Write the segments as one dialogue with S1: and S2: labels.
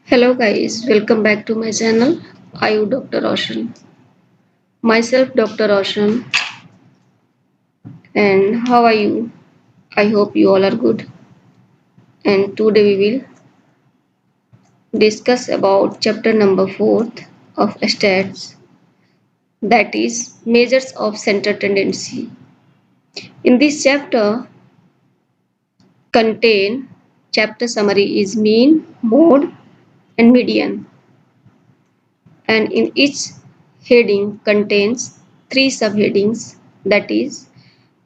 S1: Hello guys, welcome back to my channel. I am Dr. Roshan. Myself Dr. Roshan, and how are you? I hope you all are good. And today we will discuss about chapter number 4 of stats, that is measures of center tendency. In this contain chapter summary is mean, mode and median, and in each heading contains three subheadings, that is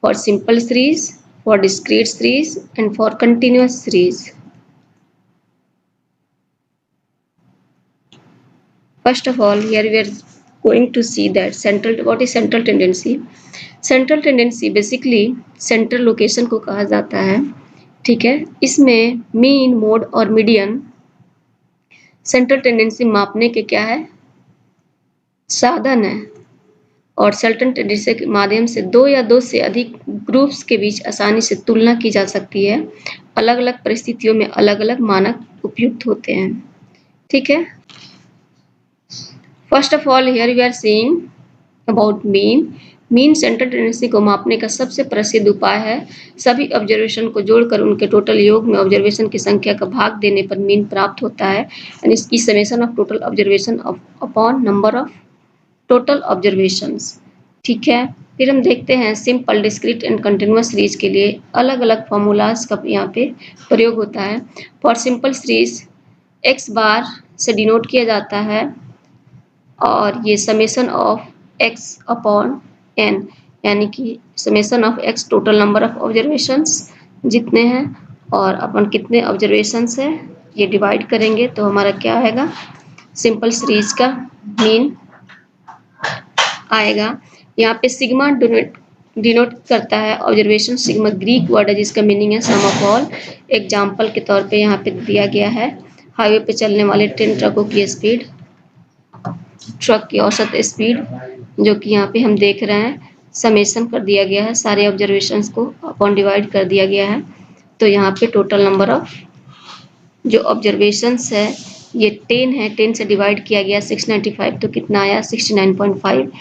S1: for simple series, for discrete series and for continuous series. First of all, here we are going to see that what is central tendency. Central tendency basically central location को कहा जाता है, ठीक है। इसमें mean, mode और median central tendency मापने के क्या है, साधन है। और सेंट्रल टेंडेंसी के माध्यम से दो या दो से अधिक ग्रुप्स के बीच आसानी से तुलना की जा सकती है। अलग अलग परिस्थितियों में अलग अलग मानक उपयुक्त होते हैं, ठीक है। First of all here we are seeing about mean central tendency को मापने का सबसे प्रसिद्ध उपाय है सभी ऑब्जर्वेशन को जोड़कर उनके टोटल योग में ऑब्जर्वेशन की संख्या का भाग देने पर मीन प्राप्त होता है, एंड इसकी summation of total observation upon number of total observations, ठीक है। फिर हम देखते हैं simple, discrete and continuous series के लिए अलग अलग फॉर्मूलाज का यहाँ पे प्रयोग होता है। For simple series x bar से डिनोट किया जाता है और ये summation of x upon n, यानी कि summation of x total number of observations जितने हैं और अपन कितने ऑब्जर्वेशंस है ये डिवाइड करेंगे तो हमारा क्या आएगा, सिंपल सीरीज का मीन आएगा। यहाँ पे सिग्मा डिनोट करता है ऑब्जर्वेशन, सिग्मा ग्रीक वर्ड है जिसका मीनिंग है सम ऑफ ऑल। एग्जाम्पल के तौर पे यहाँ पे दिया गया है हाईवे पे चलने वाले 10 ट्रकों की स्पीड, ट्रक की औसत स्पीड जो कि यहाँ पे हम देख रहे हैं, समेशन कर दिया गया है, सारे ऑब्जर्वेशंस को अपॉन डिवाइड कर दिया गया है। तो यहाँ पे टोटल नंबर ऑफ जो ऑब्जर्वेशंस है ये 10 है, 10 से डिवाइड किया गया 695 तो कितना आया 69.5।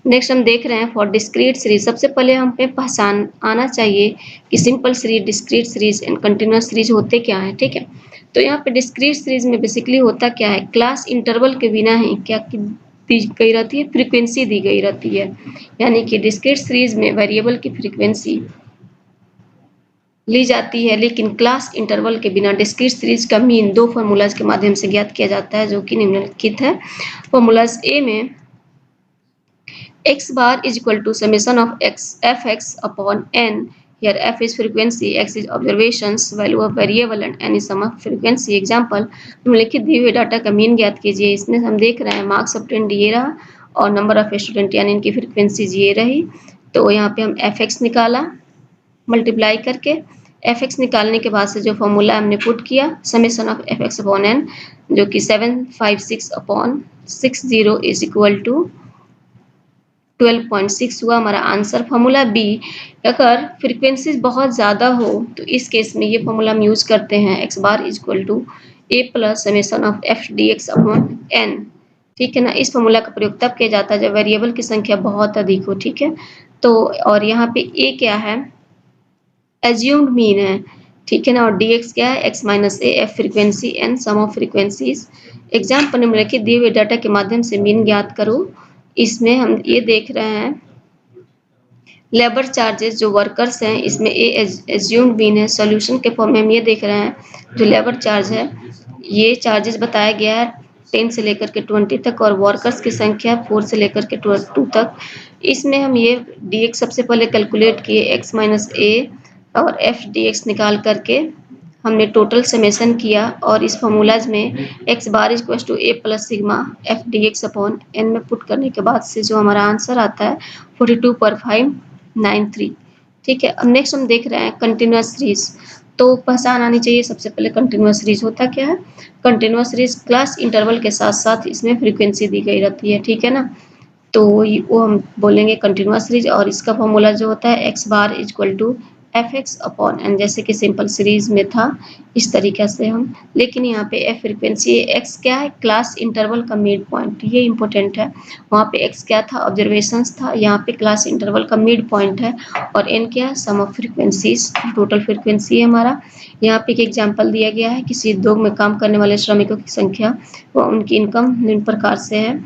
S1: नेक्स्ट हम देख रहे हैं फॉर डिस्क्रीट सीरीज, सबसे पहले हम पे पहचान आना चाहिए कि simple series, discrete series and continuous series होते क्या है, ठीक है। तो यहाँ पे डिस्क्रीट सीरीज में बेसिकली होता क्या है, क्लास इंटरवल के बिना ही क्या दी गई रहती है, फ्रीक्वेंसी दी गई रहती है। यानी कि डिस्क्रीट सीरीज में वेरिएबल की फ्रीक्वेंसी ली जाती है, लेकिन क्लास इंटरवल के बिना डिस्क्रीट सीरीज का मीन दो फॉर्मूलाज के माध्यम से ज्ञात किया जाता है जो कि निम्नलिखित है। फॉर्मूलाज ए में x bar is equal to summation of fx upon n, here f is frequency, x is observations, value of variable and n is sum of frequency। Example, निम्नलिखित दिए हुए डाटा का मीन ज्ञात कीजिए। इसमें हम देख रहे हैं मार्क्स ऑब्टेन्ड ये रहा और नंबर ऑफ स्टूडेंट यानी इनकी फ्रीक्वेंसीज ये रही। तो यहाँ पे हम fx निकाला मल्टीप्लाई करके, fx निकालने के बाद से जो फॉर्मूला हमने पुट किया summation of fx upon n जो कि 756 अपॉन 60 इज इक्वल टू 12.6 हुआ हमारा आंसर। फॉर्मूला बी, अगर फ्रीक्वेंसीज बहुत ज़्यादा हो तो इस केस में ये फॉर्मूला हम यूज करते हैं x bar is equal to A plus summation of f d x upon n, ठीक है ना। इस फॉर्मूला का प्रयोग तब किया जाता है जब वेरिएबल की संख्या बहुत अधिक हो, ठीक है। तो और यहाँ पे ए क्या है, एज्यूम्ड मीन है, ठीक है ना, और डी एक्स क्या है, x minus A, f frequency, n sum of frequencies. Example निम्नलिखित दिए हुए डाटा के माध्यम से मीन ज्ञात करो। इसमें हम ये देख रहे हैं लेबर चार्जेस जो वर्कर्स हैं, इसमें ए एज्यूम्ड मीन है। सॉल्यूशन के फॉर्म में हम ये देख रहे हैं जो लेबर चार्ज है ये चार्जेस बताया गया है 10 से लेकर के 20 तक और वर्कर्स की संख्या 4 से लेकर के 2 तक। इसमें हम ये डी एक्स सबसे पहले कैलकुलेट किए, एक्स माइनस ए और एफ डी एक्स निकाल करके हमने टोटल समेशन किया और इस फॉर्मूलाज में x bar equal to A plus sigma f d x upon n में पुट करने के बाद से जो हमारा आंसर आता है 42.593, ठीक है। अब नेक्स्ट हम देख रहे हैं कंटिन्यूअस सीरीज। तो पहचान आनी चाहिए सबसे पहले कंटिन्यूअस सीरीज होता क्या है। कंटिन्यूअस सीरीज क्लास इंटरवल के साथ साथ इसमें फ्रीक्वेंसी दी गई रहती है, ठीक है ना। तो वो हम बोलेंगे कंटिन्यूअस सीरीज और इसका फॉर्मूला जो होता है x bar equal to f x upon n, जैसे कि सिंपल सीरीज में था इस तरीके से हम, लेकिन यहाँ पे एफ फ्रिक्वेंसी एक्स क्या है, क्लास इंटरवल का मिड पॉइंट, ये इंपॉर्टेंट है। वहाँ पे एक्स क्या था, ऑब्जर्वेशंस था, यहाँ पे क्लास इंटरवल का मिड पॉइंट है, और एन क्या है, सम ऑफ फ्रिक्वेंसीज, टोटल फ्रिक्वेंसी है हमारा। यहाँ पे एक एग्जाम्पल दिया गया है, किसी उद्योग में काम करने वाले श्रमिकों की संख्या व उनकी इनकम निम्न प्रकार से है।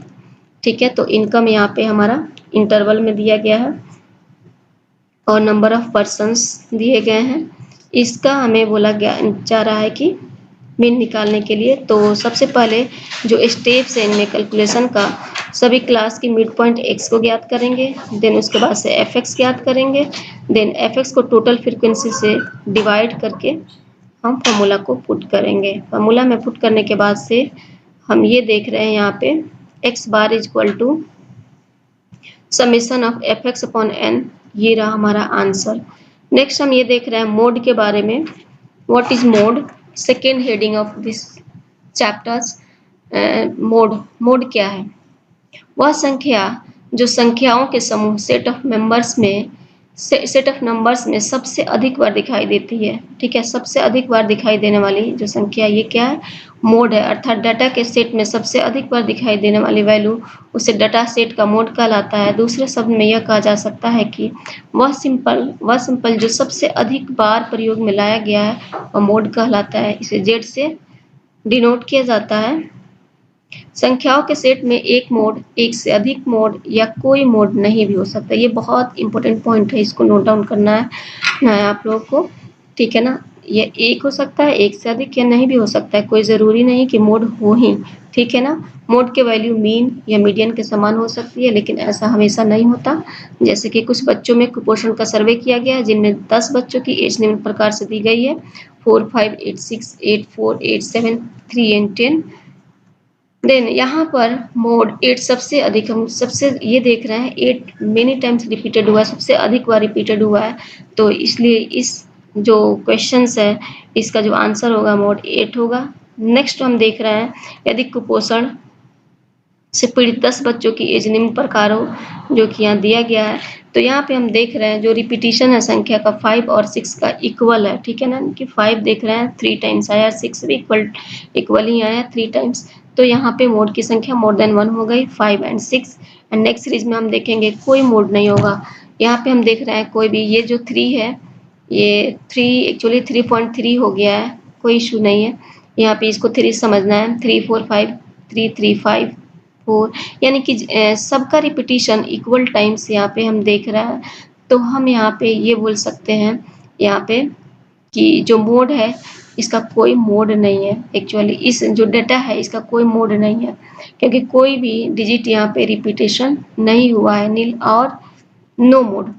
S1: ठीक है, तो इनकम यहाँ पे हमारा इंटरवल में दिया गया है और नंबर ऑफ पर्सन्स दिए गए हैं। इसका हमें बोला गया जा रहा है कि मीन निकालने के लिए, तो सबसे पहले जो स्टेप्स है इनमें कैलकुलेशन का, सभी क्लास की मिड पॉइंट एक्स को ज्ञात करेंगे, देन उसके बाद से एफ एक्स ज्ञात करेंगे, देन एफ एक्स को टोटल फ्रिक्वेंसी से डिवाइड करके हम फॉर्मूला को पुट करेंगे। फॉर्मूला में पुट करने के बाद से हम ये देख रहे हैं यहाँ पे x bar is equal to summation of f x upon n, ये रहा हमारा आंसर। नेक्स्ट हम ये देख रहे हैं मोड के बारे में। What is mode, second heading of this chapters. Mode क्या है, वह संख्या जो संख्याओं के समूह सेट ऑफ नंबर्स में सबसे अधिक बार दिखाई देती है। ठीक है, सबसे अधिक बार दिखाई देने वाली जो संख्या, ये क्या है, मोड है। अर्थात डाटा के सेट में सबसे अधिक बार दिखाई देने वाली वैल्यू उसे डाटा सेट का मोड कहलाता है। दूसरे शब्द में यह कहा जा सकता है कि वह सिंपल जो सबसे अधिक बार प्रयोग में लाया गया है वह मोड कहलाता है। इसे जेड से डिनोट किया जाता है। संख्याओं के सेट में एक मोड, एक से अधिक मोड या कोई मोड नहीं भी हो सकता। ये बहुत इंपॉर्टेंट पॉइंट है, इसको नोट डाउन करना है आप लोगों को। ठीक है ना, ये एक हो सकता है, एक से अधिक, या नहीं भी हो सकता है, कोई ज़रूरी नहीं कि मोड हो ही। ठीक है ना, मोड के वैल्यू मीन या मीडियन के समान हो सकती है, लेकिन ऐसा हमेशा नहीं होता। जैसे कि कुछ बच्चों में कुपोषण का सर्वे किया गया है, जिनमें 10 बच्चों की एज निम्न प्रकार से दी गई है 4, 5, 8, 6, 8, 4, 8, 7, 3 एंड 10। देन यहाँ पर मोड 8 सबसे अधिक, हम सबसे ये देख रहे हैं 8 मेनी टाइम्स रिपीटेड हुआ है, सबसे अधिक बार रिपीटेड हुआ है, तो इसलिए इस जो क्वेश्चंस है इसका जो आंसर होगा मोड 8 होगा। नेक्स्ट हम देख रहे हैं यदि कुपोषण से पीड़ित 10 बच्चों की एज निम्न प्रकार हो, जो कि यहाँ दिया गया है, तो यहाँ पे हम देख रहे हैं जो रिपीटिशन है संख्या का 5 और 6 का इक्वल है। ठीक है ना, कि 5 देख रहे हैं 3 टाइम्स आया, 6 भी इक्वल ही आया 3 टाइम्स, तो यहाँ पे मोड की संख्या मोर देन 1 हो गई, 5 एंड 6। एंड नेक्स्ट सीरीज में हम देखेंगे कोई मोड नहीं होगा। यहाँ पे हम देख रहे हैं कोई भी, ये जो 3 है, ये 3 एक्चुअली 3.3 हो गया है, कोई इशू नहीं है। यहाँ पे इसको 3 समझना है, 3, 4, 5, 3, 3, 5, 4, यानी कि सबका रिपीटिशन इक्वल टाइम्स यहाँ पे हम देख रहे हैं। तो हम यहाँ पे ये बोल सकते हैं यहाँ पे कि जो मोड है इसका कोई मोड नहीं है। एक्चुअली इस जो डेटा है इसका कोई मोड नहीं है, क्योंकि कोई भी डिजिट यहाँ पे रिपीटेशन नहीं हुआ है, नील और नो मोड।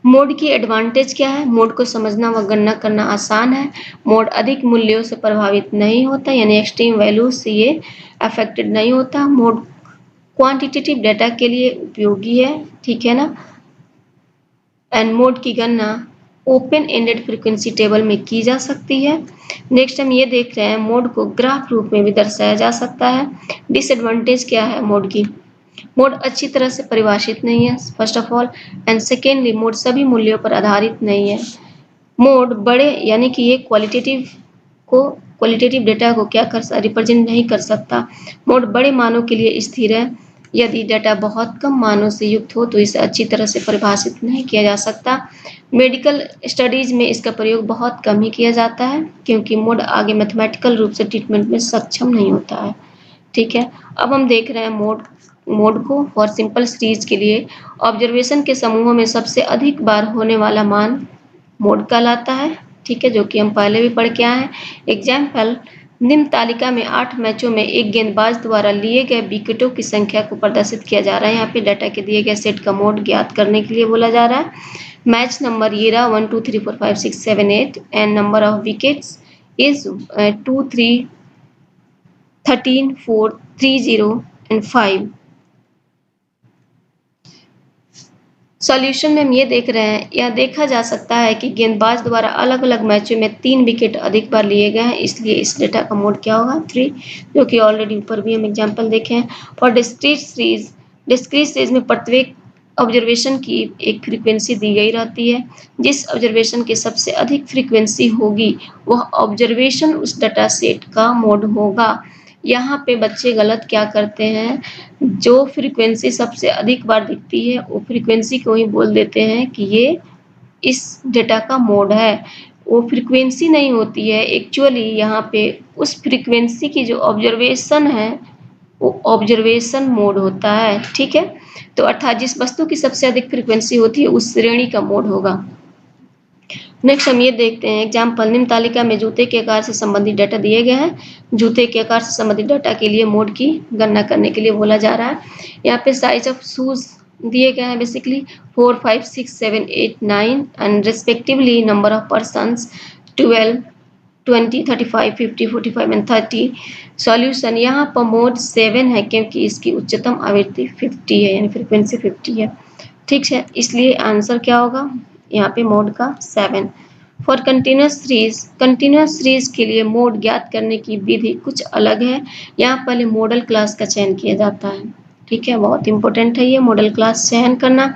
S1: मोड की एडवांटेज क्या है, मोड को समझना व गणना करना आसान है। मोड अधिक मूल्यों से प्रभावित नहीं होता, यानी एक्सट्रीम वैल्यूज से ये अफेक्टेड नहीं होता। मोड क्वांटिटेटिव डाटा के लिए उपयोगी है। ठीक है ना, एंड मोड की गणना ओपन एंडेड फ्रीक्वेंसी टेबल में की जा सकती है। नेक्स्ट हम ये देख रहे हैं मोड को ग्राफ रूप में भी दर्शाया जा सकता है। डिसएडवांटेज क्या है मोड की, मोड अच्छी तरह से परिभाषित नहीं है first of all, and secondly mode सभी मूल्यों पर आधारित नहीं है। मोड बड़े, यानी कि ये क्वालिटेटिव डेटा को क्या कर रिप्रेजेंट नहीं कर सकता। मोड बड़े मानों के लिए स्थिर है। यदि डेटा बहुत कम मानों से युक्त हो तो इसे अच्छी तरह से परिभाषित नहीं किया जा सकता। मेडिकल स्टडीज में इसका प्रयोग बहुत कम ही किया जाता है, क्योंकि मोड आगे मैथमेटिकल रूप से ट्रीटमेंट में सक्षम नहीं होता है। ठीक है, अब हम देख रहे हैं मोड को फॉर सिंपल सीरीज के लिए ऑब्जर्वेशन के समूहों में सबसे अधिक बार होने वाला मान मोड कहलाता है। ठीक है, जो कि हम पहले भी पढ़ के आए हैं। एग्जाम्पल, निम्न तालिका में 8 मैचों में एक गेंदबाज द्वारा लिए गए विकेटों की संख्या को प्रदर्शित किया जा रहा है। यहाँ पे डाटा के दिए गए सेट का मोड ज्ञात करने के लिए बोला जा रहा है। मैच नंबर ये रहा 1, 2, 3, 4, 5, 6, 7, 8 and number of wickets is 2, 3, 13, 4, 3, 0 and 5। Solution में हम ये देख रहे हैं, यह देखा जा सकता है कि गेंदबाज द्वारा अलग अलग मैचों में 3 विकेट अधिक बार लिए गए हैं, इसलिए इस डेटा का मोड क्या होगा 3, जो कि ऑलरेडी ऊपर भी हम एग्जांपल देखे हैं। और डिस्क्रीट सीरीज में प्रत्येक ऑब्जर्वेशन की एक फ्रीक्वेंसी दी गई रहती है। जिस ऑब्जर्वेशन की सबसे अधिक फ्रीक्वेंसी होगी वह ऑब्जर्वेशन उस डाटा सेट का मोड होगा। यहाँ पे बच्चे गलत क्या करते हैं, जो फ्रीक्वेंसी सबसे अधिक बार दिखती है वो फ्रीक्वेंसी को ही बोल देते हैं कि ये इस डेटा का मोड है। वो फ्रीक्वेंसी नहीं होती है, एक्चुअली यहाँ पे उस फ्रीक्वेंसी की जो ऑब्जर्वेशन है वो ऑब्जर्वेशन मोड होता है। ठीक है, तो अर्थात जिस वस्तु की सबसे अधिक फ्रीक्वेंसी होती है उस श्रेणी का मोड होगा। नेक्स्ट हम ये देखते हैं एग्जाम्पल, निम्न तालिका में जूते के आकार से संबंधित डाटा दिए गए हैं। जूते के आकार से संबंधित डाटा के लिए मोड की गणना करने के लिए बोला जा रहा है। यहाँ पे साइज ऑफ शूज दिए गए हैं basically 4, 5, 6, 7, 8, 9 and respectively number of persons 12, 20, 35, 50, 45 and 30। Solution, यहाँ पर मोड 7 है क्योंकि इसकी उच्चतम आवृत्ति 50 है, यानी फ्रीक्वेंसी 50 है। ठीक है, इसलिए आंसर क्या होगा यहाँ पे मोड का 7। फॉर कंटिन्यूस सीरीज के लिए मोड ज्ञात करने की विधि कुछ अलग है। यहाँ पहले मॉडल क्लास का चयन किया जाता है। ठीक है, बहुत इंपॉर्टेंट है ये मॉडल क्लास चयन करना।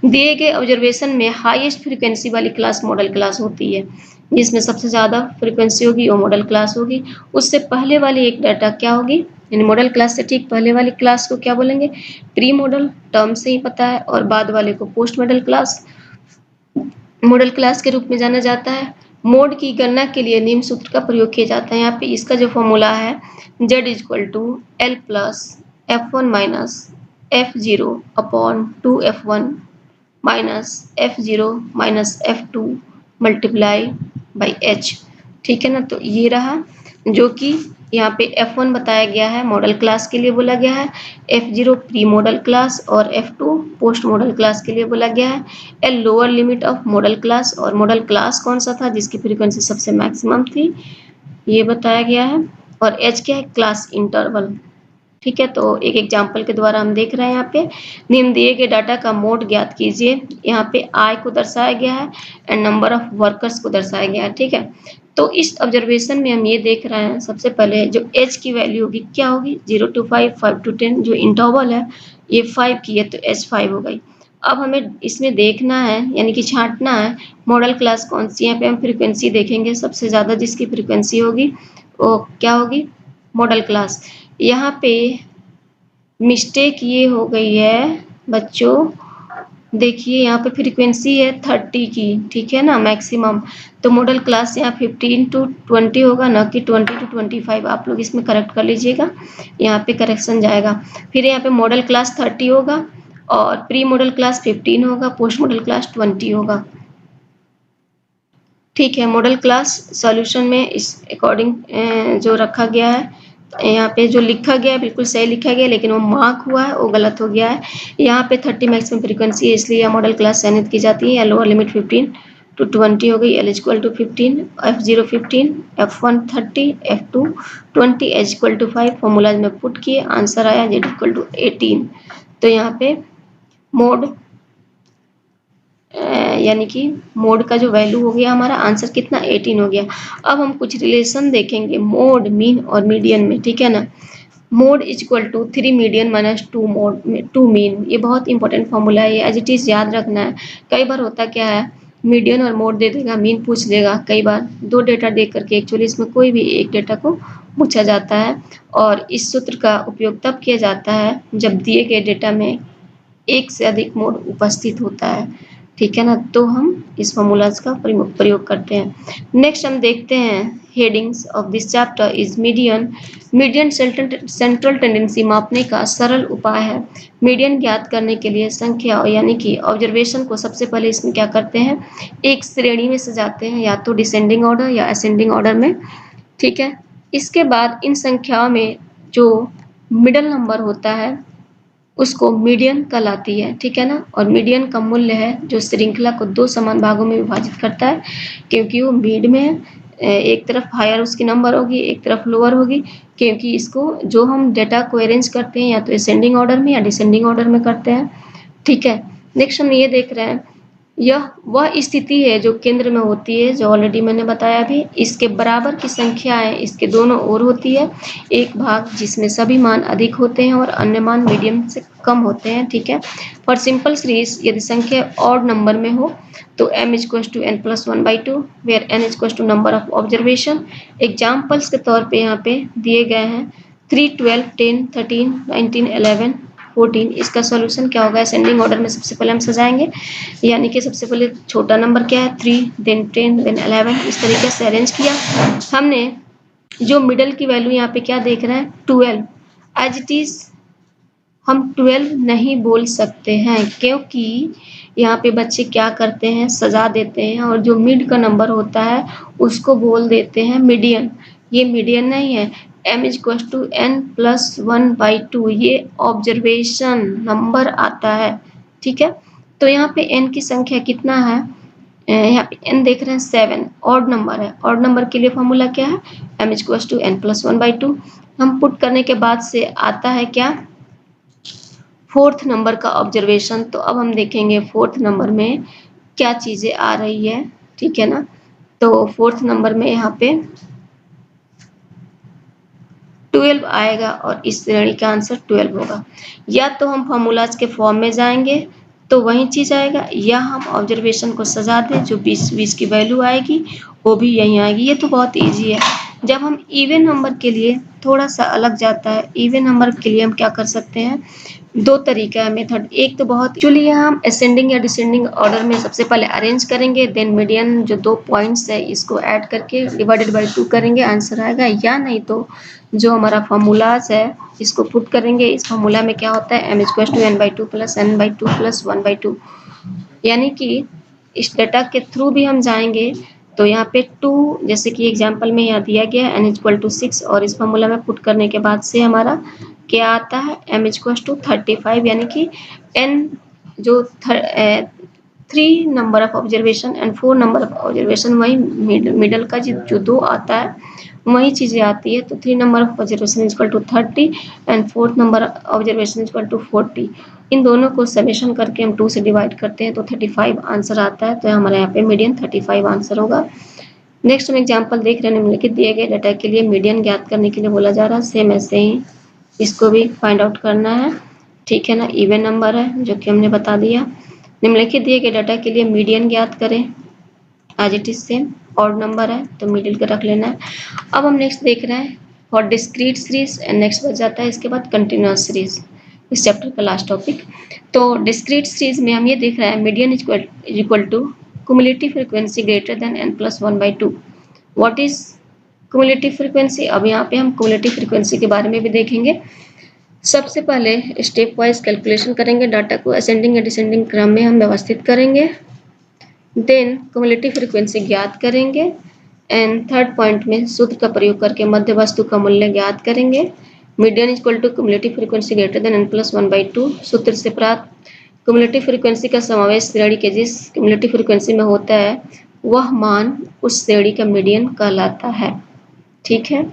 S1: दिए गए ऑब्जर्वेशन में हाईएस्ट फ्रीक्वेंसी वाली क्लास मॉडल क्लास होती है, जिसमें सबसे ज़्यादा फ्रीक्वेंसी होगी वो मॉडल क्लास होगी। उससे पहले वाली एक डाटा क्या होगी, यानी मॉडल क्लास से ठीक पहले वाली क्लास को क्या बोलेंगे, प्री मॉडल, टर्म से ही पता है, और बाद वाले को पोस्ट मॉडल क्लास के रूप में जाना जाता है। मोड की गणना के लिए निम्न सूत्र का प्रयोग किया जाता है। यहाँ पे इसका जो फॉर्मूला है z = L plus F1 minus F0 upon 2F1 minus F0 minus F2 multiply by H। ठीक है ना, तो ये रहा जो कि यहाँ पे F1 बताया गया है मॉडल क्लास के लिए बोला गया है, F0 प्री मॉडल क्लास और F2 पोस्ट मॉडल क्लास के लिए बोला गया है। L lower limit of model class, और मॉडल क्लास कौन सा था जिसकी फ्रीक्वेंसी सबसे मैक्सिमम थी ये बताया गया है, और H क्या है, क्लास इंटरवल। ठीक है, तो एक एग्जाम्पल के द्वारा हम देख रहे हैं यहाँ पे निम्न दिए गए डाटा का मोड ज्ञात कीजिए। यहाँ पे I को दर्शाया गया है एंड नंबर ऑफ वर्कर्स को दर्शाया गया है। ठीक है, तो इस ऑब्जर्वेशन में हम ये देख रहे हैं सबसे पहले जो H की वैल्यू होगी क्या होगी 0 to 5, 5 to 10, जो इंटरवल है ये 5 की है तो H 5 हो गई। अब हमें इसमें देखना है यानी कि छांटना है मॉडल क्लास कौन सी है। यहाँ पे हम फ्रीक्वेंसी देखेंगे, सबसे ज़्यादा जिसकी फ्रीक्वेंसी होगी वो क्या होगी, मॉडल क्लास। यहाँ पे मिस्टेक ये हो गई है बच्चों, देखिए यहाँ पे फ्रीक्वेंसी है 30 की, ठीक है ना, मैक्सिमम, तो मॉडल क्लास यहाँ 15 to 20 होगा ना कि 20 to 25। आप लोग इसमें करेक्ट कर लीजिएगा, यहाँ पे करेक्शन जाएगा। फिर यहाँ पे मॉडल क्लास 30 होगा और प्री मॉडल क्लास 15 होगा, पोस्ट मॉडल क्लास 20 होगा। ठीक है, मॉडल क्लास सॉल्यूशन में इस अकॉर्डिंग जो रखा गया है, यहाँ पे जो लिखा गया है बिल्कुल सही लिखा गया है, लेकिन वो मार्क हुआ है वो गलत हो गया है। यहाँ पे 30 मैक्सिमम फ्रीक्वेंसी है इसलिए यह मॉडल क्लास चयनित की जाती है। लोअर लिमिट 15 to 20 हो गई, L = 15, F0 15, F1 30, F2 20, H = 5। Formula में पुट किए, आंसर आया Z = 18। तो यहाँ पे मोड यानी कि मोड का जो वैल्यू हो गया हमारा आंसर कितना 18 हो गया। अब हम कुछ रिलेशन देखेंगे मोड, मीन और मीडियन में। ठीक है ना, मोड = 3 मीडियन माइनस 2 मीन। ये बहुत इंपॉर्टेंट फॉर्मूला है, एज इट इज याद रखना है। कई बार होता क्या है मीडियन और मोड दे देगा, मीन पूछ देगा, कई बार दो डेटा देख करके एक्चुअली इसमें कोई भी एक डेटा को पूछा जाता है। और इस सूत्र का उपयोग तब किया जाता है जब दिए गए डेटा में एक से अधिक मोड उपस्थित होता है। ठीक है ना, तो हम इस फॉर्मूलाज का प्रयोग करते हैं। नेक्स्ट हम देखते हैं headings of this chapter is median. Median central tendency मापने का सरल उपाय है। मीडियन ज्ञात करने के लिए संख्या यानी कि ऑब्जर्वेशन को सबसे पहले इसमें क्या करते हैं, एक श्रेणी में सजाते हैं, या तो डिसेंडिंग ऑर्डर या असेंडिंग ऑर्डर में। ठीक है, इसके बाद इन संख्याओं में जो मिडल नंबर होता है उसको मीडियन कहलाती है। ठीक है ना, और मीडियन का मूल्य है जो श्रृंखला को दो समान भागों में विभाजित करता है, क्योंकि वो मिड में है। एक तरफ हायर उसकी नंबर होगी, एक तरफ लोअर होगी, क्योंकि इसको जो हम डेटा को अरेंज करते हैं या तो असेंडिंग ऑर्डर में या डिसेंडिंग ऑर्डर में करते हैं। ठीक है, नेक्स्ट हम ये देख रहे हैं यह वह स्थिति है जो केंद्र में होती है, जो ऑलरेडी मैंने बताया भी। इसके बराबर की संख्याएं इसके दोनों ओर होती है। एक भाग जिसमें सभी मान अधिक होते हैं और अन्य मान मीडियम से कम होते हैं, ठीक है। फॉर सिंपल सीरीज यदि संख्या ऑड नंबर में हो तो m equals to n plus 1/2 where n equals to number of observation. Examples के तौर पे यहाँ पे दिए गए हैं 3, 12, 10, 13, 19, 11, 14। इसका सॉल्यूशन क्या होगा? असेंडिंग ऑर्डर में सबसे पहले हम सजाएंगे, यानी कि सबसे पहले छोटा नंबर क्या है 3, देन 10, देन 11, इस तरीके से अरेंज किया हमने। जो मिडल की वैल्यू यहाँ पे क्या देख रहे हैं 12, एज इट इज हम 12 नहीं बोल सकते हैं, क्योंकि यहाँ पे बच्चे क्या करते हैं सजा देते हैं और जो मिड का नंबर होता है उसको बोल देते हैं मीडियन। ये मीडियन नहीं है। m equal to n plus 1/2 ये ऑब्जर्वेशन नंबर आता है, ठीक है। तो यहाँ पे n की संख्या कितना है? यहाँ पे n देख रहे हैं 7, ऑड नंबर है। ऑड नंबर के लिए फॉर्मूला क्या है? m equal to n plus 1/2। हम पुट करने के बाद से आता है क्या? फोर्थ नंबर का ऑब्जर्वेशन। तो अब हम देखेंगे फोर्थ नंबर में क्या चीजें आ रही है, ठीक है ना। तो फोर्थ नंबर में यहाँ पे 12 आएगा और इस श्रेणी का आंसर 12 होगा। या तो हम फॉर्मूलाज के फॉर्म में जाएंगे तो वही चीज आएगा, या हम ऑब्जर्वेशन को सजा दें, जो 20 की वैल्यू आएगी वो भी यहीं आएगी। ये तो बहुत इजी है। जब हम इवन नंबर के लिए थोड़ा सा अलग जाता है। इवन नंबर के लिए हम क्या कर सकते हैं, दो तरीका है मेथड। एक तो बहुत एक्चुअली हम असेंडिंग या डिसेंडिंग ऑर्डर में सबसे पहले अरेंज करेंगे, देन मीडियन जो 2 पॉइंट्स है इसको ऐड करके डिवाइडेड बाय 2 करेंगे, आंसर आएगा। या नहीं तो जो हमारा फॉर्मूलाज है इसको पुट करेंगे। इस फॉर्मूला में क्या होता है m equal to n/2 plus n/2 plus 1/2, यानी कि इस डेटा के थ्रू भी हम जाएंगे तो यहाँ पे 2, जैसे कि एग्जांपल में यहाँ दिया गया n इक्वल टू 6 और इस फॉर्मूला में पुट करने के बाद से हमारा क्या आता है m इक्वल टू 35, यानी कि n जो 3 number of observation and 4 number of observation, वही मिडल का जो 2 आता है वही चीजें आती है। तो 3 number of observation equal to 30 and 4th number observation equal to 40। इन दोनों को समेशन करके हम 2 से डिवाइड करते हैं तो 35 आंसर आता है। तो हमारे यहाँ पे मीडियन 35 आंसर होगा। नेक्स्ट हम एग्जांपल देख रहे हैं। निम्नलिखित दिए गए डाटा के लिए मीडियन ज्ञात करने के लिए बोला जा रहा है। सेम ऐसे ही इसको भी फाइंड आउट करना है, ठीक है ना। इवन नंबर है जो कि हमने बता दिया। निम्नलिखित दिए गए डाटा के लिए मीडियन ज्ञात करें, as it is same. Odd number है तो मिडिल का रख लेना है। अब हम नेक्स्ट देख रहे हैं for discrete series and next बच जाता है इसके बाद कंटिन्यूअस सीरीज, इस चैप्टर का लास्ट टॉपिक। तो डिस्क्रीट सीरीज में हम ये देख रहे हैं median equal to cumulative frequency greater than n plus 1/2। What is cumulative frequency? अब यहाँ पे हम क्युमुलेटिव फ्रीक्वेंसी के बारे में भी देखेंगे। सबसे पहले स्टेप वाइज कैलकुलेशन करेंगे, डाटा को असेंडिंग या डिसेंडिंग क्रम में हम व्यवस्थित करेंगे, देन क्युमुलेटिव फ्रीक्वेंसी ज्ञात करेंगे एंड थर्ड पॉइंट में सूत्र का प्रयोग करके मध्य वस्तु का मूल्य ज्ञात करेंगे। Median equal to cumulative frequency greater than n plus 1/2। सूत्र से प्राप्त क्युमुलेटिव फ्रीक्वेंसी का समावेश श्रेणी के जिस क्युमुलेटिव फ्रीक्वेंसी में होता है वह मान उस श्रेणी का मीडियन कहलाता है, ठीक है।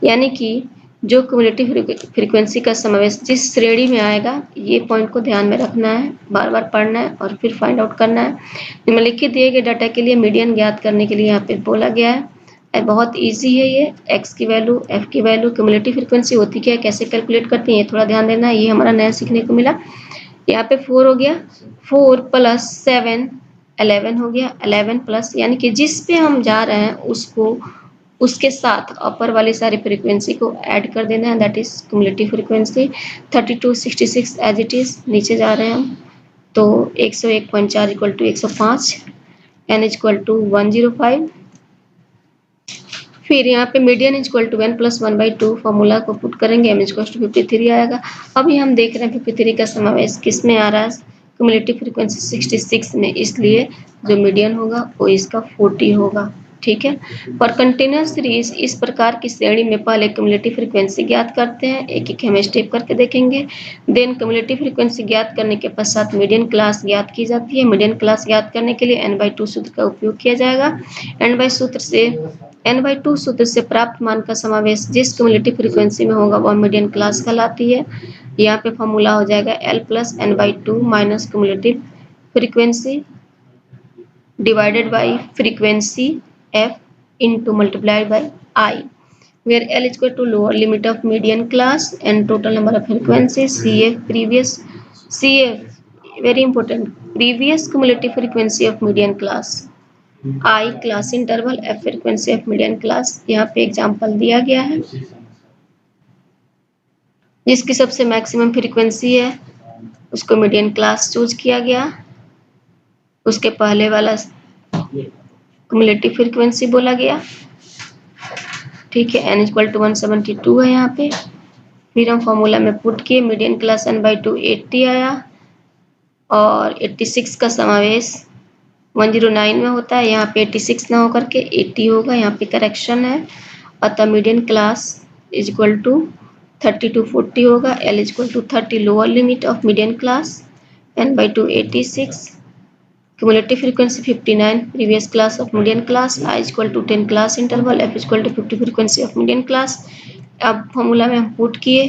S1: यानी कि जो क्युमुलेटिव फ्रीक्वेंसी का समावेश जिस श्रेणी में आएगा, ये पॉइंट को ध्यान में रखना है, बार बार पढ़ना है और फिर फाइंड आउट करना है। निम्नलिखित दिए गए डाटा के लिए मीडियन ज्ञात करने के लिए यहाँ पे बोला गया है। बहुत इजी है ये। x की वैल्यू, f की वैल्यू, क्युमुलेटिव फ्रीक्वेंसी होती क्या है, कैसे कैलकुलेट करते हैं, ये थोड़ा ध्यान देना है। ये हमारा नया सीखने को मिला। यहाँ पे 4 हो गया, 4 प्लस 7 11 हो गया, 11 प्लस, यानी कि जिस पे हम जा रहे हैं उसको उसके साथ अपर वाली सारी फ्रीक्वेंसी को ऐड कर देना है, that is cumulative frequency. 32 66 as it is, नीचे जा रहे हैं हम तो 101.4 equal to 105, n equal to 105। फिर यहाँ पे median equal to n plus 1/2 formula को पुट करेंगे, m इक्वल टू 53 आएगा। अभी हम देख रहे हैं 53 का समावेश किस में आ रहा है, क्युमुलेटिव फ्रीक्वेंसी 66 में, इसलिए जो मीडियन होगा वो इसका 40 होगा, ठीक है। और कंटिन्यूअस सीरीज इस प्रकार की श्रेणी में पहले क्युमुलेटिव फ्रीक्वेंसी ज्ञात करते हैं, एक एक हम स्टेप करके देखेंगे। देन क्युमुलेटिव फ्रीक्वेंसी ज्ञात करने के पश्चात मीडियन क्लास ज्ञात की जाती है। मीडियन क्लास ज्ञात करने के लिए n/2 सूत्र का उपयोग किया जाएगा। n/2 सूत्र से प्राप्त मान का समावेश जिस क्युमुलेटिव फ्रीक्वेंसी में होगा वह मीडियन क्लास कहलाती है। यहाँ पे फॉर्मूला हो जाएगा l plus n/2 minus cumulative frequency divided by frequency f into multiplied by I, where L is equal to lower limit of median class and total number of frequencies. CF very important, previous cumulative frequency of median class, I class interval, F frequency of median class. यहाँ पे example दिया गया है, जिसकी सबसे maximum frequency है उसको median class choose किया गया, उसके पहले वाला क्युमुलेटिव फ्रीक्वेंसी बोला गया। ठीक है, n इक्वल टू 172 है यहाँ पे। फिर हम फॉर्मूला में पुट किए, मीडियन क्लास n बाई 2 80 आया और 86 का समावेश 109 में होता है, यहाँ पे 86 ना होकर के 80 होगा, यहाँ पे करेक्शन है। अतः median class is equal to 30 to 40 होगा, L is equal to 30 lower limit of median class, n by 2 86, cumulative frequency 59 previous class of median class, I is equal to 10 class interval, f is equal to 50 frequency of median class। अब formula में हम put किए,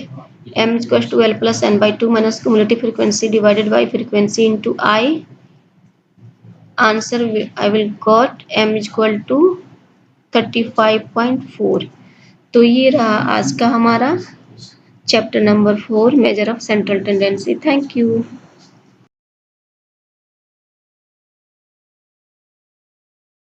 S1: m is equal to l plus n by 2 minus cumulative frequency divided by frequency into I। Answer I will got m is equal to 35.4। तो ये रहा आज का हमारा chapter number 4 measure of central tendency. Thank you.